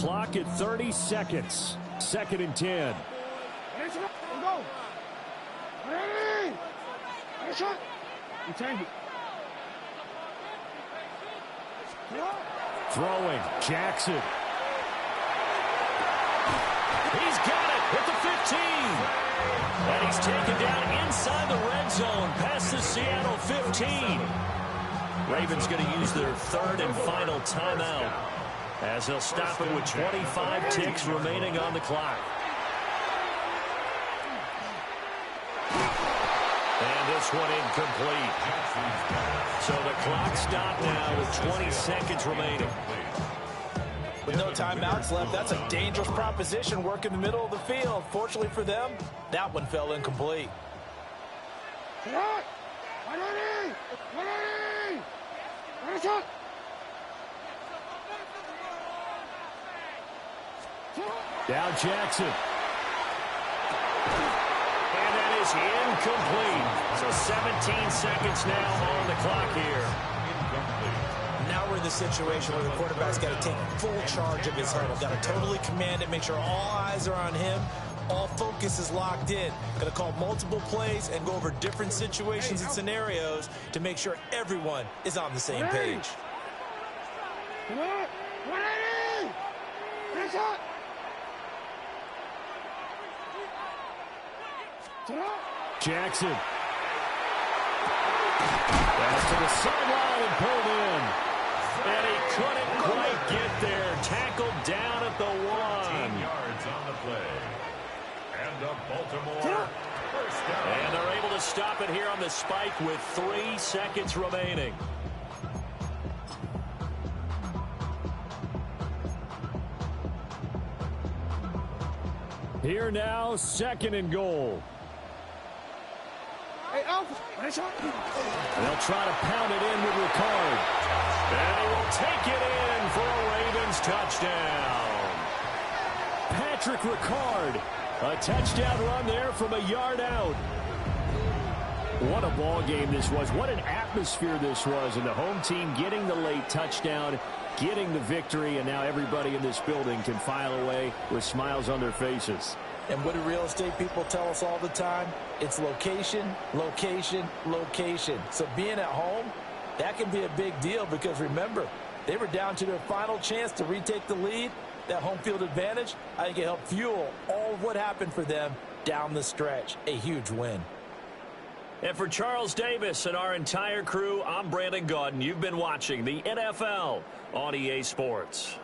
Clock at 30 seconds. 2nd and 10. Throwing, Jackson. He's got it at the 15. And he's taken down inside the red zone past the Seattle 15. Ravens going to use their 3rd and final timeout as they'll stop it with 25 ticks remaining on the clock. And this one incomplete. So the clock stopped now with 20 seconds remaining. With no timeouts left, that's a dangerous proposition. Work in the middle of the field. Fortunately for them, that one fell incomplete. Now Jackson. And that is incomplete. So 17 seconds now on the clock here. Now we're in the situation where the quarterback's got to take full charge of his huddle. Got to totally command it, make sure all eyes are on him. All focus is locked in. Got to call multiple plays and go over different situations and scenarios to make sure everyone is on the same page. Jackson. Pass to the sideline and pulled in. And he couldn't quite get there. Tackled down at the 1. 15 yards on the play. And a Baltimore 1st down. And they're able to stop it here on the spike with 3 seconds remaining. Here now, 2nd and goal. They'll try to pound it in with Ricard. And he will take it in for a Ravens touchdown. Patrick Ricard, a touchdown run there from a yard out. What a ball game this was. What an atmosphere this was. And the home team getting the late touchdown, getting the victory, and now everybody in this building can file away with smiles on their faces. And what do real estate people tell us all the time? It's location, location, location. So being at home, that can be a big deal because remember, they were down to their final chance to retake the lead. That home field advantage, I think it helped fuel all of what happened for them down the stretch. A huge win. And for Charles Davis and our entire crew, I'm Brandon Gaudin. You've been watching the NFL on EA Sports.